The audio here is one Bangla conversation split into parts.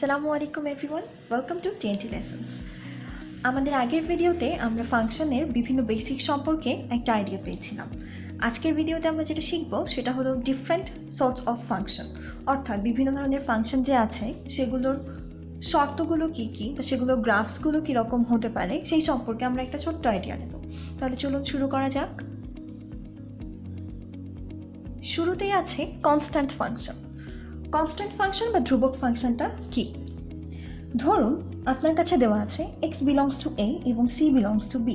আসসালামু আলাইকুম everyone, welcome to TNT lessons. আমাদের আগের ভিডিওতে আমরা ফাংশনের বিভিন্ন বেসিক সম্পর্কে একটা আইডিয়া পেয়েছিলাম। আজকের ভিডিওতে আমরা যেটা শিখব সেটা হলো ডিফারেন্ট সর্টস অফ ফাংশন, অর্থাৎ বিভিন্ন ধরনের ফাংশন যে আছে সেগুলোর শর্তগুলো কী কী বা সেগুলোর গ্রাফসগুলো কীরকম হতে পারে সেই সম্পর্কে আমরা একটা ছোট্ট আইডিয়া নেব। তাহলে চলুন শুরু করা যাক। শুরুতেই আছে কনস্ট্যান্ট ফাংশন। কনস্ট্যান্ট ফাংশন বা ধ্রুবক ফাংশনটা কি? ধরুন আপনার কাছে দেওয়া আছে x বিলংস টু a এবং c বিলংস টু b।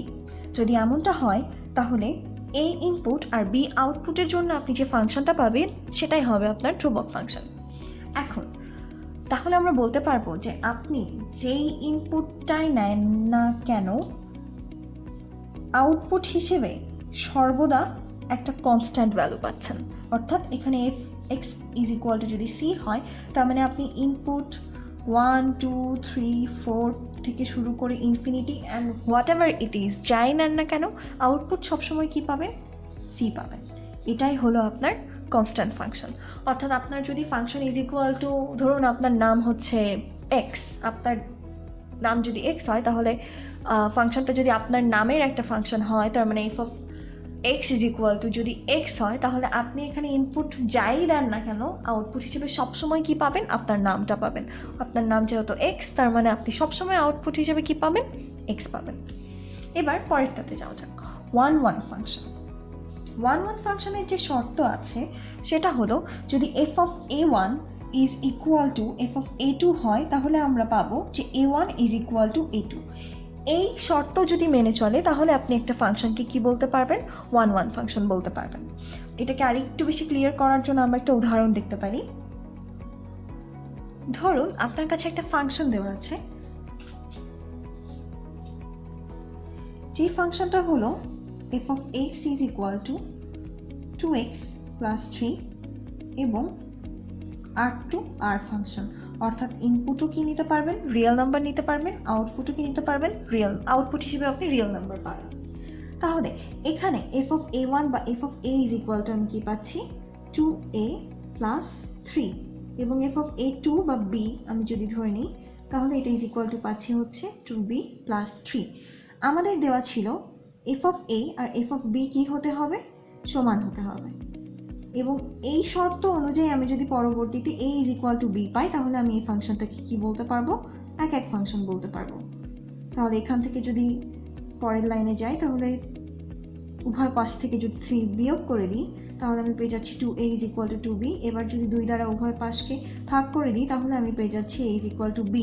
যদি এমনটা হয় তাহলে a ইনপুট আর b আউটপুটের জন্য আপনি যে ফাংশনটা পাবেন সেটাই হবে আপনার ধ্রুবক ফাংশন। এখন তাহলে আমরা বলতে পারবো যে আপনি যেই ইনপুটটাই নেন না কেন আউটপুট হিসেবে সর্বদা একটা কনস্ট্যান্ট ভ্যালু পাচ্ছেন। অর্থাৎ এখানে x ইজ ইকুয়াল টু যদি c হয় তার মানে আপনি ইনপুট 1 2 3 4 থেকে শুরু করে infinity and what ever it is যাই নেন না কেন আউটপুট সবসময় কী পাবেন? c পাবেন। এটাই হলো আপনার কনস্ট্যান্ট ফাংশন। অর্থাৎ আপনার যদি ফাংশন ইজ ইকুয়াল টু, ধরুন আপনার নাম হচ্ছে x, আপনার নাম যদি x হয় তাহলে ফাংশনটা যদি আপনার নামের একটা ফাংশন হয় তার মানে f of x is equal two যদি x হয় তাহলে আপনি এখানে ইনপুট যাই দেন না কেন আউটপুট হিসেবে সবসময় কী পাবেন? আপনার নামটা পাবেন। আপনার নাম যেহেতু x তার মানে আপনি সবসময় আউটপুট হিসেবে কী পাবেন? x পাবেন। এবার পরেরটাতে যাওয়া যাক, 1 1 ফাংশন। 1 1 ফাংশনের যে শর্ত আছে সেটা হলো যদি f of a1 is equal two f of a2 হয় তাহলে আমরা পাবো যে a1 is equal two a2। এই শর্ত যদি মেনে চলে তাহলে আপনি একটা ফাংশনকে কি বলতে পারবেন? 1 1 ফাংশন বলতে পারবেন। এটাকে আরেকটু বেশি ক্লিয়ার করার জন্য আমরা একটা উদাহরণ দেখতে পারি। ধরুন আপনার কাছে একটা ফাংশন দেওয়া আছে, যে ফাংশনটা হলো f of x is equal two 2x plus 3 এবং r ফাংশন। অর্থাৎ ইনপুটও কি নিতে পারবেন? রিয়েল নাম্বার নিতে পারবেন, আউটপুটও কি নিতে পারবেন? রিয়েল আউটপুট হিসেবে আপনি রিয়েল নাম্বার পাবেন। তাহলে এখানে f অফ a1 বা f of a is equal two আমি কি পাচ্ছি? 2a প্লাস 3 এবং f অফ a2 বা b আমি যদি ধরে নিই তাহলে এটা ইজ ইকুয়াল টু পাচ্ছি হচ্ছে 2b প্লাস 3। আমাদের দেওয়া ছিল f অফ a আর f অফ b কি হতে হবে? সমান হতে হবে। এবং এই শর্ত অনুযায়ী আমি যদি পরবর্তীতে a is equal two b পাই তাহলে আমি এই ফাংশনটাকে কি বলতে পারবো? এক ফাংশন বলতে পারবো। তাহলে এখান থেকে যদি পরের লাইনে যাই তাহলে উভয় পাশ থেকে যদি 3 বিয়োগ করে দিই তাহলে আমি পেয়ে যাচ্ছি 2a is equal two 2b। এবার যদি 2 দ্বারা উভয় পাশকে ভাগ করে দিই তাহলে আমি পেয়ে যাচ্ছি a is equal two b,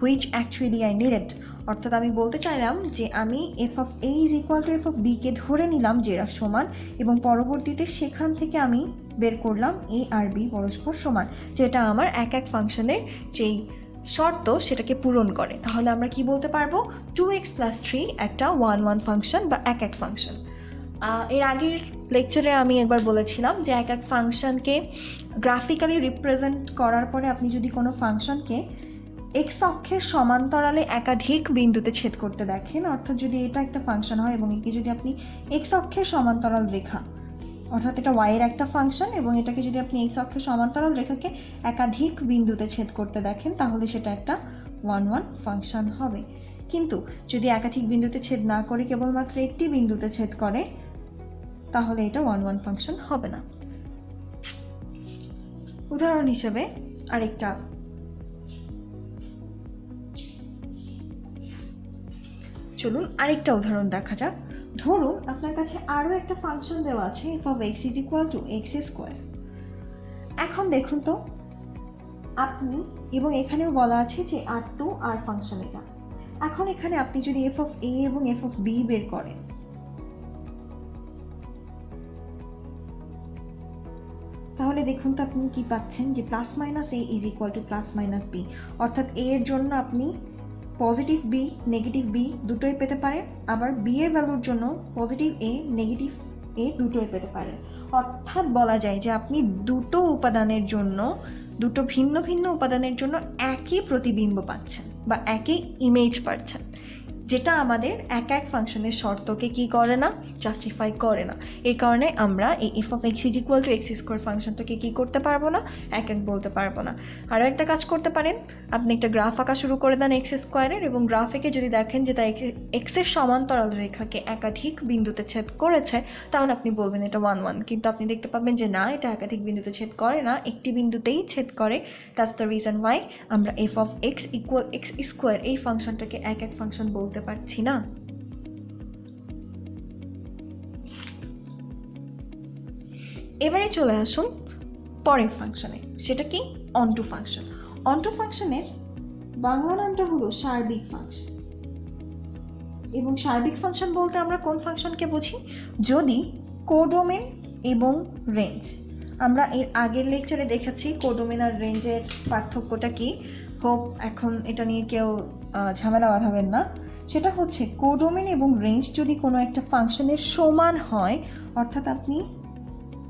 which actually I needed. অর্থাৎ আমি বলতে চাইলাম যে আমি f of a is equal two f of b কে ধরে নিলাম যে এরা সমান এবং পরবর্তীতে সেখান থেকে আমি বের করলাম a আর b পরস্পর সমান, যেটা আমার এক ফাংশনের যেই শর্ত সেটাকে পূরণ করে। তাহলে আমরা কি বলতে পারবো? 2x প্লাস 3 একটা 1 1 ফাংশন বা এক ফাংশন। এর আগের লেকচারে আমি একবার বলেছিলাম যে এক ফাংশনকে গ্রাফিক্যালি রিপ্রেজেন্ট করার পরে আপনি যদি কোনো ফাংশনকে এক্স অক্ষের সমান্তরালে একাধিক বিন্দুতে ছেদ করতে দেখেন, অর্থাৎ যদি এটা একটা ফাংশন হয় এবং একে যদি আপনি এক্স অক্ষের সমান্তরাল রেখা, অর্থাৎ এটা y এর একটা ফাংশন এবং এটাকে যদি আপনি এক্স অক্ষের সমান্তরাল রেখাকে একাধিক বিন্দুতে ছেদ করতে দেখেন তাহলে সেটা একটা 1 1 ফাংশন হবে। কিন্তু যদি একাধিক বিন্দুতে ছেদ না করে কেবলমাত্র একটি বিন্দুতে ছেদ করে তাহলে এটা 1 1 ফাংশন হবে না। উদাহরণ হিসেবে চলুন আরেকটা উদাহরণ দেখা যাক। ধরুন আপনার কাছে আরও একটা ফাংশন দেওয়া আছে f of x is equal two x square. এখন দেখুন তো আপনি, এবং এখানেও বলা আছে যে r ফাংশন এটা। এখন এখানে আপনি যদি f অফ a এবং f অফ b বের করেন তাহলে দেখুন তো আপনি কি পাচ্ছেন যে plus minus a is equal two plus minus b। অর্থাৎ a এর জন্য আপনি পজিটিভ b নেগেটিভ b দুটোই পেতে পারেন, আবার b এর ভ্যালুর জন্য পজিটিভ a নেগেটিভ a দুটোই পেতে পারেন। অর্থাৎ বলা যায় যে আপনি দুটো ভিন্ন ভিন্ন উপাদানের জন্য একই প্রতিবিম্ব পাচ্ছেন বা একই ইমেজ পাচ্ছেন। যেটা আমাদের এক এক ফাংশনের শর্তকে কি করে না, জাস্টিফাই করে না। এই কারণে আমরা এই F of X is equal to X square ফাংশনটাকে কি করতে পারবো না, এক এক বলতে পারবো না। আরও একটা কাজ করতে পারেন, আপনি একটা গ্রাফ আঁকা শুরু করে দেন এক্স স্কোয়ারের, এবং গ্রাফেকে যদি দেখেন যে তা এক্সের সমান্তরাল রেখাকে একাধিক বিন্দুতে ছেদ করেছে, তাহলে আপনি বলবেন এটা 1 1, কিন্তু আপনি দেখতে পাবেন যে না, এটা একাধিক বিন্দুতে ছেদ করে না, একটি বিন্দুতেই ছেদ করে। দ্যাটস দ্য রিজন ওয়াই আমরা F of x equal x square এই ফাংশনটাকে এক এক ফাংশন বলতে পারছি না। এবারে চলে আসুন পরের ফাংশনে, সেটা কি অনটু ফাংশন। অনটু ফাংশনের বাংলা নামটা হলো সার্বিক ফাংশন। এবং সার্বিক ফাংশন বলতে আমরা কোন ফাংশনকে বুঝি? যদি কোডোমেন এবং রেঞ্জ, আমরা এর আগের লেকচারে দেখেছি কোডোমেন আর রেঞ্জের পার্থক্যটা কি। হোপ এখন এটা নিয়ে কেউ ঝামেলা বাঁধাবেন না। সেটা হচ্ছে কোডোমেন এবং রেঞ্জ যদি কোনো একটা ফাংশনের সমান হয়, অর্থাৎ আপনি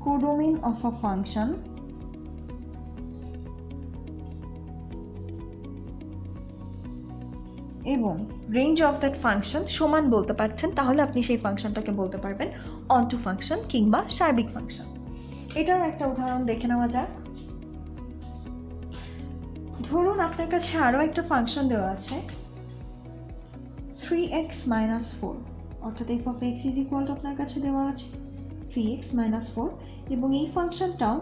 কোডোমেন অফ আ ফাংশন এবং রেঞ্জ অফ দ্যাট ফাংশন সমান বলতে পারছেন, তাহলে আপনি সেই ফাংশনটাকে বলতে পারবেন অনটু ফাংশন কিংবা সার্বিক ফাংশন। এটার একটা উদাহরণ দেখে নেওয়া যাক। ধরুন আপনার কাছে আরও একটা ফাংশন দেওয়া আছে 3x - 4, অর্থাৎ F of X is equal two আপনার কাছে দেওয়া আছে 3x - 4, এবং এই ফাংশনটাও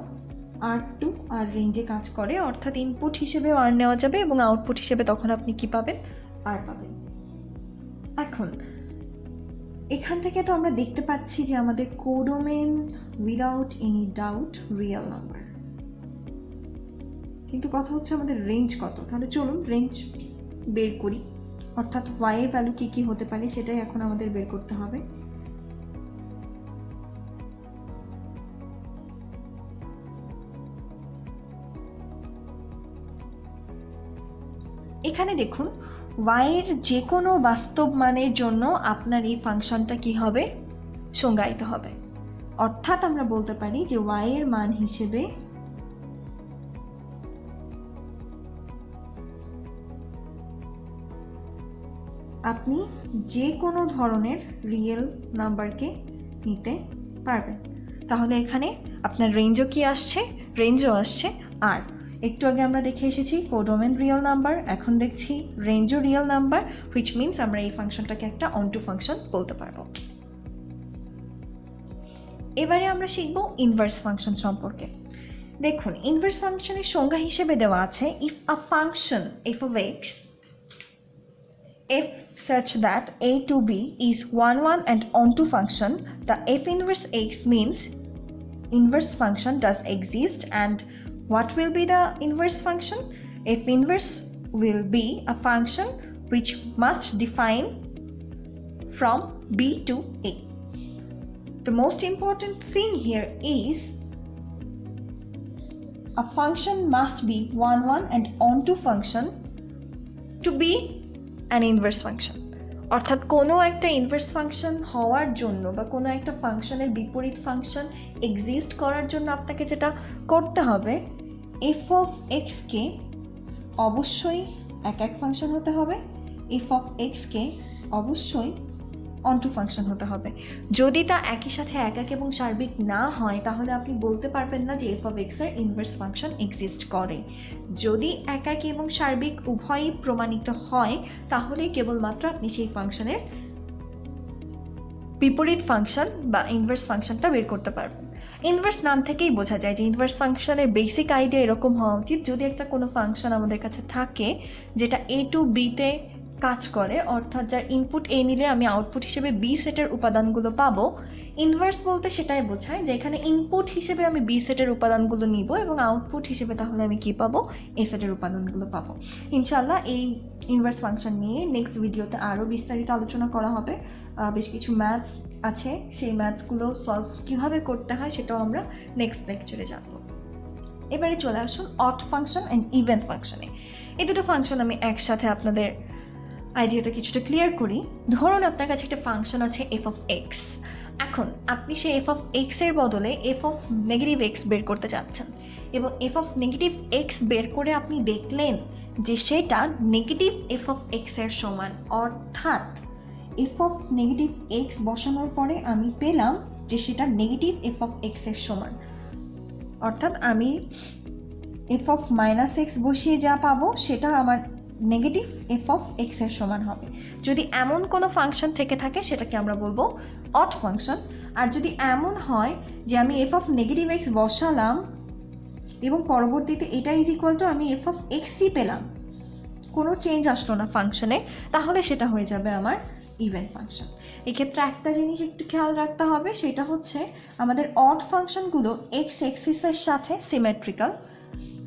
R2 আর রেঞ্জে কাজ করে, অর্থাৎ ইনপুট হিসেবে আর নেওয়া যাবে এবং আউটপুট হিসেবে তখন আপনি কি পাবেন, আর পাবেন। এখন এখান থেকে তো আমরা দেখতে পাচ্ছি যে আমাদের codomain without any doubt real number, কিন্তু কথা হচ্ছে আমাদের রেঞ্জ কত। তাহলে চলুন রেঞ্জ বের করি, অর্থাৎ y এর ভ্যালু কি কি হতে পারে সেটাই এখন আমাদের বের করতে হবে। এখানে দেখুন y এর যে কোনো বাস্তব মানের জন্য আপনার এই ফাংশনটা কি হবে, সংজ্ঞায়িত হবে। অর্থাৎ আমরা বলতে পারি যে y এর মান হিসেবে আপনি যে কোনো ধরনের রিয়েল নাম্বারকে নিতে পারবেন। তাহলে এখানে আপনার রেঞ্জও কি আসছে, রেঞ্জও আসছে আর। একটু আগে আমরা দেখে এসেছি কোডোমেন রিয়েল নাম্বার, এখন দেখছি রেঞ্জও রিয়েল নাম্বার, হুইচ মিনস আমরা এই ফাংশনটাকে একটা অনটু ফাংশন বলতে পারবো। এবারে আমরা শিখব ইনভার্স ফাংশন সম্পর্কে। দেখুন ইনভার্স ফাংশনের সংজ্ঞা হিসেবে দেওয়া আছে if a function F of x f such that a to b is 1 1 and onto function, the f inverse x means inverse function does exist. And what will be the inverse function? F inverse will be a function which must define from b to a. The most important thing here is a function must be 1 1 and onto function to be an inverse function. অর্থাৎ কোনো একটা ইনভার্স ফাংশন হওয়ার জন্য বা কোনো একটা ফাংশনের বিপরীত ফাংশন এক্সিস্ট করার জন্য আপনাকে যেটা করতে হবে, এফ অফ এক্সকে অবশ্যই এক এক ফাংশন হতে হবে, এফ অফ এক্সকে অবশ্যই অনটু ফাংশন হতে হবে। যদি তা একই সাথে একক এবং সার্বিক না হয়, তাহলে আপনি বলতে পারবেন না যে এফ অফ এক্স এর ইনভার্স ফাংশন এক্সিস্ট করে। যদি একাকী এবং সার্বিক উভয়ই প্রমাণিত হয়, তাহলে কেবলমাত্র আপনি সেই ফাংশনের বিপরীত ফাংশন বা ইনভার্স ফাংশনটা বের করতে পারবেন। ইনভার্স নাম থেকেই বোঝা যায় যে ইনভার্স ফাংশনের বেসিক আইডিয়া এরকম হওয়া উচিত, যদি একটা কোনো ফাংশন আমাদের কাছে থাকে যেটা এ টু বিতে কাজ করে, অর্থাৎ যার ইনপুট এ নিলে আমি আউটপুট হিসেবে বি সেটের উপাদানগুলো পাবো। ইনভার্স বলতে সেটাই বোঝায় যে এখানে ইনপুট হিসেবে আমি বি সেটের উপাদানগুলো নিব এবং আউটপুট হিসেবে তাহলে আমি কি পাবো, এ সেটের উপাদানগুলো পাবো। ইনশাল্লাহ এই ইনভার্স ফাংশন নিয়ে নেক্সট ভিডিওতে আরও বিস্তারিত আলোচনা করা হবে। বেশ কিছু ম্যাথস আছে, সেই ম্যাথসগুলো সলভ কীভাবে করতে হয় সেটাও আমরা নেক্সট লেকচারে জানবো। এবারে চলে আসুন অড ফাংশন অ্যান্ড ইভেন ফাংশনে। এই দুটো ফাংশন আমি একসাথে আপনাদের আইডিয়াটা কিছুটা ক্লিয়ার করি। ধরুন আপনার কাছে একটা ফাংশন আছে এফ অফ এক্স। এখন আপনি সেই এফ অফ এক্স এর বদলে এফ অফ নেগেটিভ এক্স বের করতে চাচ্ছেন, এবং এফ অফ নেগেটিভ এক্স বের করে আপনি দেখলেন যে সেটা নেগেটিভ এফ অফ এক্স এর সমান, অর্থাৎ এফ অফ নেগেটিভ এক্স বসানোর পরে আমি পেলাম যে সেটা নেগেটিভ এফ অফ এক্স এর সমান, অর্থাৎ আমি এফ অফ মাইনাস এক্স বসিয়ে যা পাবো সেটা আমার নেগেটিভ এফ অফ এক্স এর সমান হবে। যদি এমন কোনো ফাংশন থেকে থাকে সেটাকে আমরা বলবো অড ফাংশন। আর যদি এমন হয় যে আমি এফ অফ নেগেটিভ এক্স বসালাম এবং পরবর্তীতে এটা ইজ ইকুয়াল টু আমি এফ অফ এক্সই পেলাম, কোনো চেঞ্জ আসলো না ফাংশনে, তাহলে সেটা হয়ে যাবে আমার ইভেন ফাংশন। এক্ষেত্রে একটা জিনিস একটু খেয়াল রাখতে হবে, সেটা হচ্ছে আমাদের অড ফাংশনগুলো এক্স এক্সিসের সাথে সিমেট্রিক্যাল।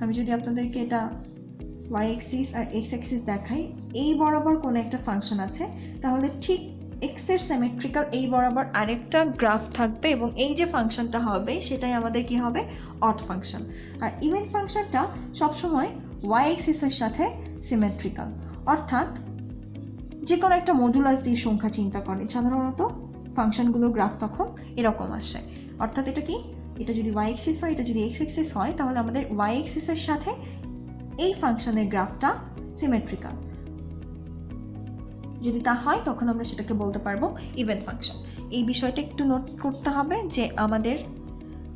আমি যদি আপনাদেরকে এটা ওয়াই এক্সিস আর এক্স এক্সিস দেখাই, এই বরাবর কোনো একটা ফাংশন আছে, তাহলে ঠিক এক্সের সিমেট্রিক্যাল এই বরাবর আরেকটা গ্রাফ থাকবে এবং এই যে ফাংশনটা হবে সেটাই আমাদের কি হবে, অড ফাংশন। আর ইভেন ফাংশনটা সবসময় ওয়াই এক্সিসের সাথে সিমেট্রিক্যাল, অর্থাৎ যে কোনো একটা মডুলাস দিয়ে সংখ্যা চিন্তা করেন, সাধারণত ফাংশনগুলো গ্রাফ তখন এরকম আসে। অর্থাৎ এটা কি, এটা যদি ওয়াই এক্সিস হয়, এটা যদি এক্স এক্সিস হয়, তাহলে আমাদের ওয়াই এক্সিসের সাথে এই ফাংশনের গ্রাফটা সিমেট্রিক্যাল। যদি তা হয় তখন আমরা সেটাকে বলতে পারবো ইভেন ফাংশন। এই বিষয়টা একটু নোট করতে হবে যে আমাদের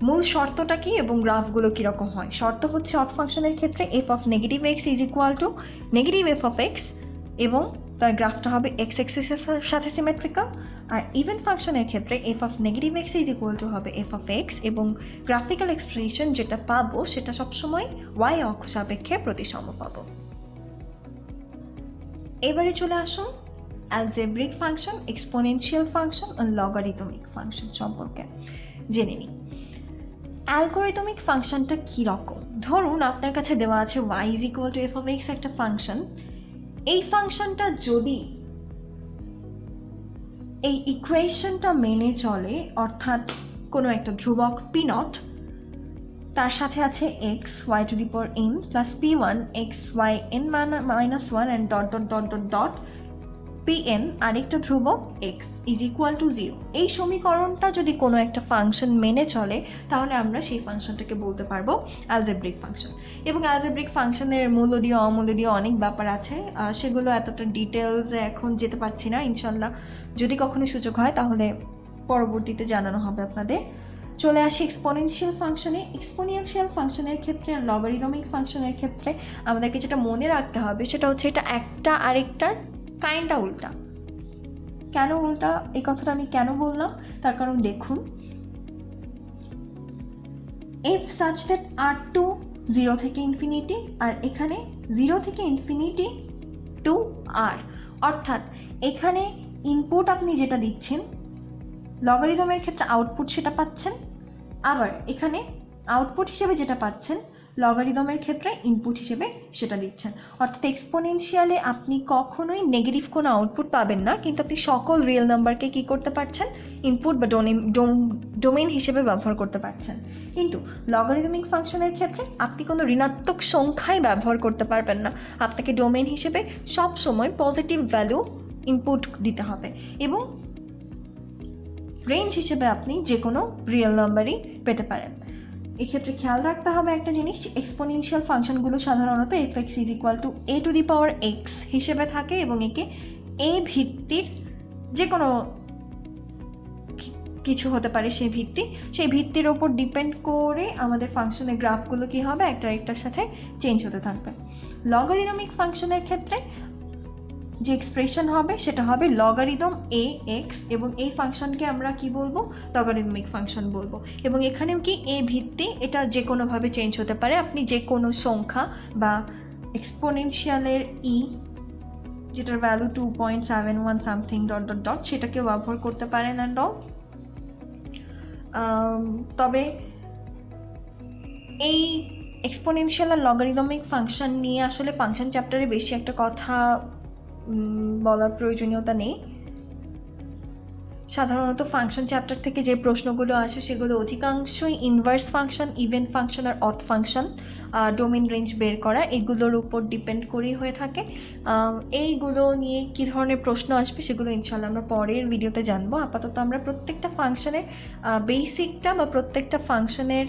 মূল শর্তটা কি এবং গ্রাফগুলো কীরকম হয়। শর্ত হচ্ছে অড ফাংশনের ক্ষেত্রে F of negative x is equal two negative F of x এবং তার গ্রাফটা হবে এক্স এক্সিসের সাথে সিমেট্রিক্যাল। আর ইভেন ফাংশনের ক্ষেত্রে F of negative x is equal two হবে এফ অফ এক্স এবং গ্রাফিক্যাল এক্সপ্রেশন যেটা পাবো সেটা সবসময় ওয়াই অক্ষ সাপেক্ষে প্রতিসম পাবো। এবারে চলে আসুন অ্যালজেব্রিক ফাংশন, এক্সপোনেনশিয়াল ফাংশন ও লগারিদমিক ফাংশন সম্পর্কে জেনে নিই। অ্যালগরিদমিক ফাংশনটা কীরকম? ধরুন আপনার কাছে দেওয়া আছে y is equal two F of x একটা ফাংশন। এই ফাংশনটা যদি এই ইকুয়েশনটা মেনে চলে, অর্থাৎ কোনো একটা ধ্রুবক পি নট, তার সাথে আছে X Y to the power N plus P one X Y N minus one and dot dot dot dot dot pn আরেকটা ধ্রুবক x ইজ ইকুয়াল টু 0, এই সমীকরণটা যদি কোনো একটা ফাংশন মেনে চলে তাহলে আমরা সেই ফাংশনটাকে বলতে পারবো অ্যালজেব্রিক ফাংশন। এবং অ্যালজেব্রিক ফাংশনের মূলদীয় অমূলদীয় অনেক ব্যাপার আছে, সেগুলো এতটা ডিটেলসে এখন যেতে পারছি না। ইনশাল্লাহ যদি কখনো সুযোগ হয় তাহলে পরবর্তীতে জানানো হবে আপনাদের। চলে আসি এক্সপোনেনশিয়াল ফাংশনে। এক্সপোনেনশিয়াল ফাংশনের ক্ষেত্রে আর লগারিদমিক ফাংশনের ক্ষেত্রে আমাদেরকে যেটা মনে রাখতে হবে সেটা হচ্ছে এটা একটা আরেকটার কাইন্ডটা উল্টা। কেন উল্টা, এই কথাটা আমি কেন বললাম, তার কারণ দেখুন, f such that r2 0 থেকে ইনফিনিটি আর এখানে 0 থেকে ইনফিনিটি টু r, অর্থাৎ এখানে ইনপুট আপনি যেটা দিচ্ছেন লগারিদমের ক্ষেত্রে আউটপুট সেটা পাচ্ছেন, আবার এখানে আউটপুট হিসেবে যেটা পাচ্ছেন লগারিদমের ক্ষেত্রে ইনপুট হিসেবে সেটা দিচ্ছেন। অর্থাৎ এক্সপোনেনশিয়ালে আপনি কখনোই নেগেটিভ কোনো আউটপুট পাবেন না, কিন্তু আপনি সকল রিয়েল নাম্বারকে কী করতে পারছেন, ইনপুট বা ডোমেইন হিসেবে ব্যবহার করতে পারছেন। কিন্তু লগারিদমিক ফাংশনের ক্ষেত্রে আপনি কোনো ঋণাত্মক সংখ্যাই ব্যবহার করতে পারবেন না, আপনাকে ডোমেইন হিসেবে সব সময় পজিটিভ ভ্যালু ইনপুট দিতে হবে এবং রেঞ্জ হিসেবে আপনি যে কোনো রিয়েল নাম্বারই পেতে পারেন। এক্ষেত্রে খেয়াল রাখতে হবে একটা জিনিস, এক্সপোনেনশিয়াল ফাংশনগুলো সাধারণত F x is equal two A two the power x হিসেবে থাকে এবং একে এ ভিত্তির যে কোনো কিছু হতে পারে সেই ভিত্তির ওপর ডিপেন্ড করে আমাদের ফাংশনের গ্রাফগুলো কী হবে, একটা আরেকটার সাথে চেঞ্জ হতে থাকবে। লগারিদমিক ফাংশনের ক্ষেত্রে যে এক্সপ্রেশন হবে সেটা হবে লগারিদম এ এক্স এবং এই ফাংশনকে আমরা কি বলবো, লগারিদমিক ফাংশন বলবো। এবং এখানেও কি এ ভিত্তি, এটা যে কোনোভাবে চেঞ্জ হতে পারে, আপনি যে কোনো সংখ্যা বা এক্সপোনেনশিয়ালের ই যেটার value 2.71 something dot dot dot সেটাকেও ব্যবহার করতে পারেন অ্যান্ড অল। তবে এই এক্সপোনেনশিয়াল আর লগারিদমিক ফাংশন নিয়ে আসলে ফাংশন চ্যাপ্টারে বেশি একটা কথা বলার প্রয়োজনীয়তা নেই। সাধারণত ফাংশন চ্যাপ্টার থেকে যে প্রশ্নগুলো আসে সেগুলো অধিকাংশই ইনভার্স ফাংশন, ইভেন ফাংশন আর অড ফাংশন, ডোমেইন রেঞ্জ বের করা, এগুলোর উপর ডিপেন্ড করেই হয়ে থাকে। এইগুলো নিয়ে কী ধরনের প্রশ্ন আসবে সেগুলো ইনশাল্লাহ আমরা পরের ভিডিওতে জানবো। আপাতত আমরা প্রত্যেকটা ফাংশনের বেসিকটা বা প্রত্যেকটা ফাংশনের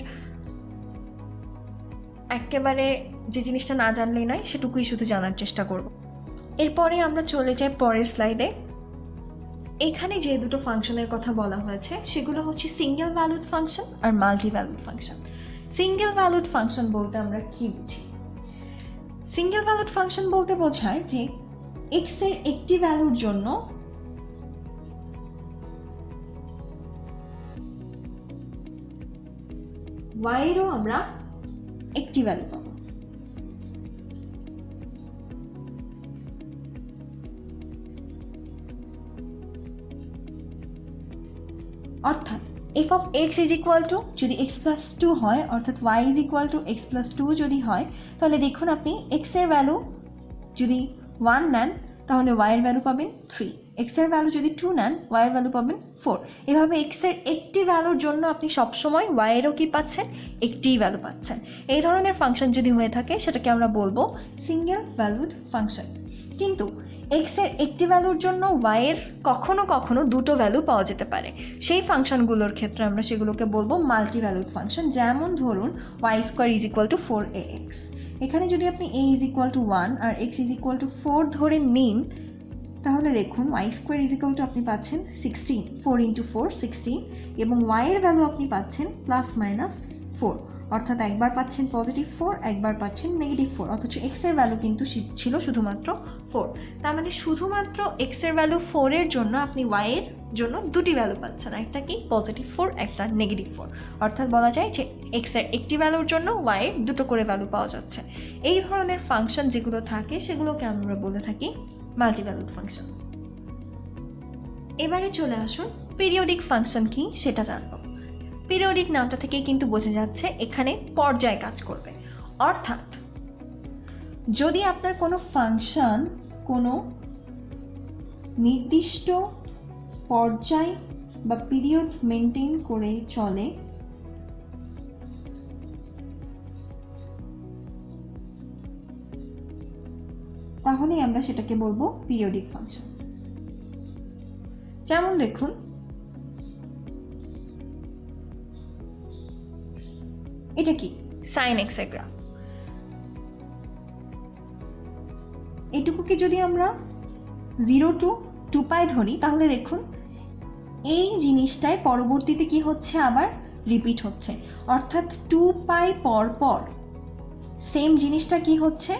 একেবারে যে জিনিসটা না জানলেই নয় সেটুকুই শুধু জানার চেষ্টা করব। এরপরে আমরা চলে যাই পরের স্লাইডে। এখানে যে দুটো ফাংশনের কথা বলা হয়েছে সেগুলো হচ্ছে সিঙ্গেল ভ্যালুড ফাংশন আর multi valued function. Single valued function বলতে আমরা কি বুঝি? সিঙ্গেল ভ্যালুড ফাংশন বলতে বোঝায় যে x এর একটি ভ্যালুর জন্য y এরও আমরা একটি ভ্যালু পাবো। অর্থাৎ f of x is equal to যদি x plus 2 হয়, অর্থাৎ y is equal to x plus 2 যদি হয়, তাহলে দেখুন আপনি x এর ভ্যালু যদি 1 নেন তাহলে y এর ভ্যালু পাবেন 3, x এর ভ্যালু যদি 2 নেন y এর ভ্যালু পাবেন 4। এভাবে x এর একটি ভ্যালুর জন্য আপনি সবসময় y এরও কি পাচ্ছেন? একটিই ভ্যালু পাচ্ছেন। এই ধরনের ফাংশন যদি হয়ে থাকে সেটাকে আমরা বলবো সিঙ্গেল ভ্যালুড ফাংশন। কিন্তু x এর একটি ভ্যালুর জন্য y এর কখনো কখনো দুটো ভ্যালু পাওয়া যেতে পারে। সেই ফাংশনগুলোর ক্ষেত্রে আমরা সেগুলোকে বলবো মাল্টি ভ্যালুড ফাংশন। যেমন ধরুন y² is equal to 4ax, এখানে যদি আপনি a is equal to 1 R x is equal to 4 ধরে নিন, তাহলে দেখুন y² is equal to আপনি পাচ্ছেন 16, 4 into 4 16, এবং y এর ভ্যালু আপনি পাচ্ছেন প্লাস মাইনাস 4, অর্থাৎ একবার পাচ্ছেন পজিটিভ 4, একবার পাচ্ছেন নেগেটিভ 4, অথচ x এর ভ্যালু কিন্তু ছিল শুধুমাত্র 4। তার মানে শুধুমাত্র x এর ভ্যালু 4 এর জন্য আপনি y এর জন্য দুটি ভ্যালু পাচ্ছেন, একটা কি পজিটিভ 4, একটা নেগেটিভ 4। অর্থাৎ বলা যায় যে x এর একটি ভ্যালুর জন্য y এর দুটো করে ভ্যালু পাওয়া যাচ্ছে। এই ধরনের ফাংশন যেগুলো থাকে সেগুলোকে আমরা বলে থাকি মাল্টি ভ্যালুড ফাংশন। এবারে চলে আসুন পিরিয়ডিক ফাংশন কি সেটা জানবো। পিরিয়ডিক নামটা থেকেই কিন্তু বোঝা যাচ্ছে এখানে পর্যায়ে কাজ করবে। অর্থাৎ যদি আপনার কোনো ফাংশন কোনো নির্দিষ্ট পর্যায় বা পিরিয়ড মেনটেন করে চলে, তাহলে আমরা সেটাকে বলবো পিরিয়ডিক ফাংশন। যেমন দেখুন এটা কি sin x এর গ্রাফ। এটুকুকে যদি আমরা 0 to 2π ধরি তাহলে দেখুন এই জিনিসটাই পরবর্তীতে কি হচ্ছে, আবার রিপিট হচ্ছে। অর্থাৎ 2π পর পর সেম জিনিসটা কি হচ্ছে,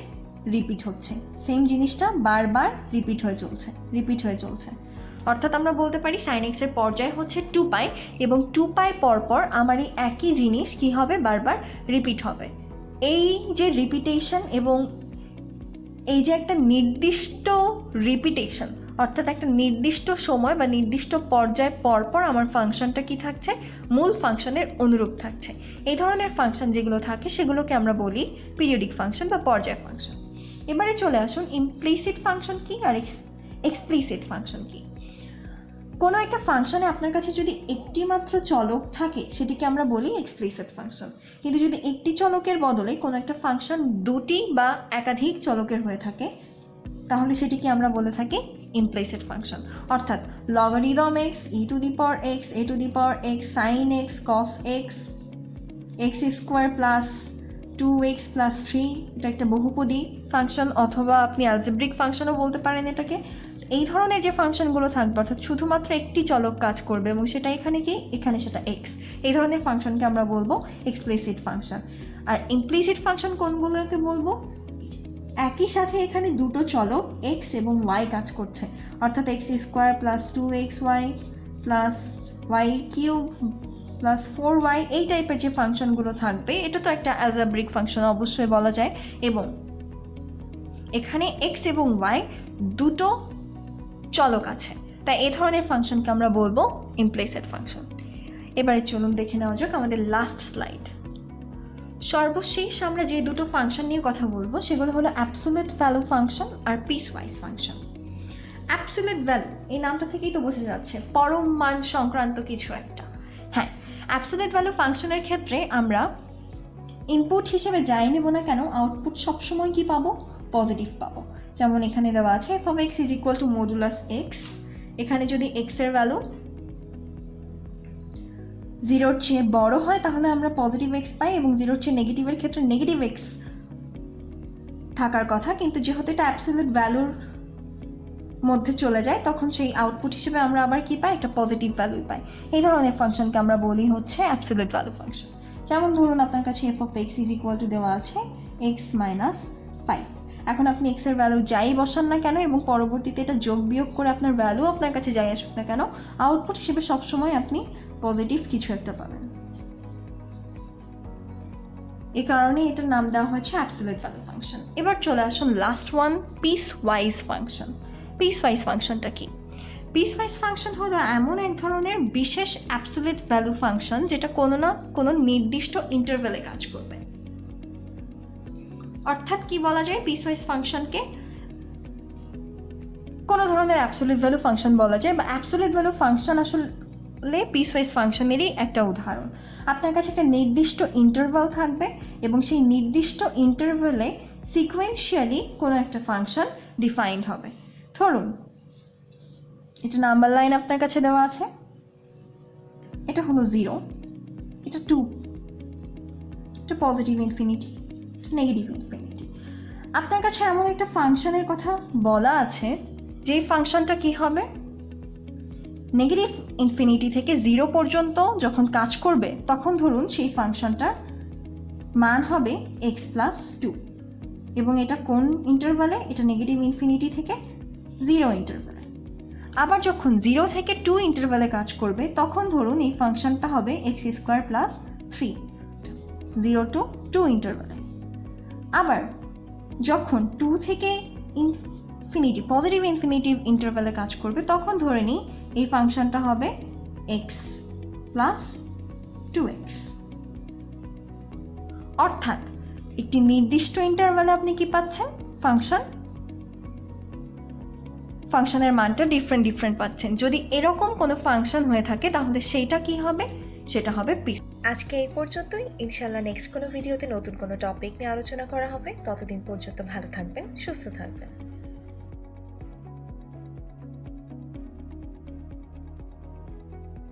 রিপিট হচ্ছে। সেম জিনিসটা বারবার রিপিট হয়ে চলছে। অর্থাৎ আমরা বলতে পারি sin x এর পর্যায় হচ্ছে 2π, এবং 2π পর পর আমার এই একই জিনিস কি হবে, বারবার রিপিট হবে। এই যে রিপিটেশন এবং এই যে একটা নির্দিষ্ট রিপিটেশন, অর্থাৎ একটা নির্দিষ্ট সময় বা নির্দিষ্ট পর্যায় পর পর আমার ফাংশনটা কি থাকছে, মূল ফাংশনের অনুরূপ থাকছে। এই ধরনের ফাংশন যেগুলো থাকে সেগুলোকে আমরা বলি পিরিয়ডিক ফাংশন বা পর্যায় ফাংশন। এবারে চলে আসুন ইমপ্লিসিট ফাংশন কি আর এক্সপ্লিসিট ফাংশন কি। কোনো একটা ফাংশনে আপনার কাছে যদি একটি মাত্র চলক থাকে সেটিকে আমরা বলি এক্সপ্লিসিট ফাংশন। কিন্তু যদি একটি চলকের বদলে কোনো একটা ফাংশন দুটি বা একাধিক চলকের হয়ে থাকে তাহলে সেটিকে আমরা বলে থাকি ইমপ্লিসিট ফাংশন। অর্থাৎ logarithm x, e to the power x, a to the power x, sin x, cos x, x square plus 2x plus 3, এটা একটা বহুপদী ফাংশন, অথবা আপনি অ্যালজেব্রিক ফাংশনও বলতে পারেন এটাকে। এই ধরনের যে ফাংশনগুলো থাকবে অর্থাৎ শুধুমাত্র একটি চলক কাজ করবে এবং সেটা এখানে কি, এখানে সেটা x, এই ধরনের ফাংশনকে আমরা বলবো এক্সপ্লিসিট ফাংশন। আর ইমপ্লিসিট ফাংশন কোনগুলোকে বলবো, একই সাথে এখানে দুটো চলক x এবং y কাজ করছে, অর্থাৎ x square plus 2xy plus y cube plus 4y, এই টাইপের যে ফাংশনগুলো থাকবে এটা তো একটা অ্যালজেব্রিক ফাংশন অবশ্যই বলা যায়। এবং এখানে x এবং y দুটো চলক আছে, তাই এই ধরনের ফাংশনকে আমরা বলবো ইমপ্লিসিট ফাংশন। এবারে চলুন দেখে নেওয়া যাক আমাদের লাস্ট স্লাইড। সর্বশেষ আমরা যে দুটো ফাংশন নিয়ে কথা বলবো সেগুলো হলো অ্যাবসোলিউট ভ্যালু ফাংশন আর পিসওয়াইজ ফাংশন। অ্যাবসোলিউট ভ্যালু এই নামটা থেকেই তো বোঝা যাচ্ছে পরম মান সংক্রান্ত কিছু একটা। হ্যাঁ, অ্যাবসোলিউট ভ্যালু ফাংশনের ক্ষেত্রে আমরা ইনপুট হিসেবে যাই নেব না কেন আউটপুট সবসময় কি পাবো, পজিটিভ পাবো। যেমন এখানে দেওয়া আছে f of x is equal to modulus x, এখানে যদি x এর ভ্যালু 0-র চেয়ে বড় হয় তাহলে আমরা পজিটিভ x পাই, এবং 0-র চেয়ে নেগেটিভের ক্ষেত্রে নেগেটিভ x থাকার কথা। কিন্তু যেহেতু এটা অ্যাবসলিউট ভ্যালুর মধ্যে চলে যায় তখন সেই আউটপুট হিসেবে আমরা আবার কি পাই, একটা পজিটিভ ভ্যালু পাই। এই ধরনের ফাংশনকে আমরা বলি হচ্ছে অ্যাবসলিউট ভ্যালু ফাংশন। যেমন ধরুন আপনার কাছে f of x is equal two দেওয়া আছে x মাইনাস 5। এখন আপনি x এর ভ্যালু যাই বসান না কেন এবং পরবর্তীতে এটা যোগ বিয়োগ করে আপনার ভ্যালু আপনার কাছে যাই আসুক না কেন, আউটপুট হিসেবে সবসময় আপনি পজিটিভ কিছু একটা পাবেন। এই কারণে এটার নাম দেওয়া হয়েছে অ্যাবসলিউট ভ্যালু ফাংশন। এবার চলে আসুন last one, piece wise function. Piece wise ফাংশনটা কি? পিস ওয়াইজ ফাংশন হলো এমন এক ধরনের বিশেষ অ্যাবসলিউট ভ্যালু ফাংশন যেটা কোনো না কোনো নির্দিষ্ট ইন্টারভ্যালে কাজ করবে। অর্থাৎ কি বলা যায়, পিস ওয়াইজ ফাংশনকে কোনো ধরনের অ্যাবসলিউট ভ্যালু ফাংশন বলা যায়, বা অ্যাবসলিউট ভ্যালু ফাংশন আসলে পিস ওয়াইজ ফাংশনেরই একটা উদাহরণ। আপনার কাছে একটা নির্দিষ্ট ইন্টারভাল থাকবে এবং সেই নির্দিষ্ট ইন্টারভ্যালে সিকোয়েন্সিয়ালি কোনো একটা ফাংশন ডিফাইন্ড হবে। ধরুন এটা নাম্বার লাইন আপনার কাছে দেওয়া আছে, এটা হলো 0, এটা 2, এটা পজিটিভ ইনফিনিটি, এটা নেগেটিভ ইনফিনিটি। আপনার কাছে এমন একটা ফাংশনের কথা বলা আছে যেই ফাংশনটা কি হবে, নেগেটিভ ইনফিনিটি থেকে 0 পর্যন্ত যখন কাজ করবে তখন ধরুন সেই ফাংশনটার মান হবে x প্লাস 2, এবং এটা কোন ইন্টারভ্যালে, এটা নেগেটিভ ইনফিনিটি থেকে 0 ইন্টারভ্যালে। আবার যখন 0 থেকে 2 ইন্টারভ্যালে কাজ করবে তখন ধরুন এই ফাংশনটা হবে x স্কোয়ার প্লাস 3, 0 to 2 ইন্টারভ্যালে। আবার যখন 2 থেকে ইনফিনিটি, পজিটিভ ইনফিনিটিভ ইন্টারভ্যালে কাজ করবে তখন ধরে নিই এই ফাংশনটা হবে x প্লাস 2x। অর্থাৎ একটি নির্দিষ্ট ইন্টারভ্যালে আপনি কি পাচ্ছেন, ফাংশনের মানটা ডিফারেন্ট পাচ্ছেন। যদি এরকম কোনো ফাংশন হয়ে থাকে তাহলে সেইটা কি হবে, সেটা হবে পিস। আজকে এই পর্যন্তই। ইনশাআল্লাহ নেক্সট কোনো ভিডিওতে নতুন কোনো টপিক নিয়ে আলোচনা করা হবে। ততদিন পর্যন্ত ভালো থাকবেন, সুস্থ থাকবেন।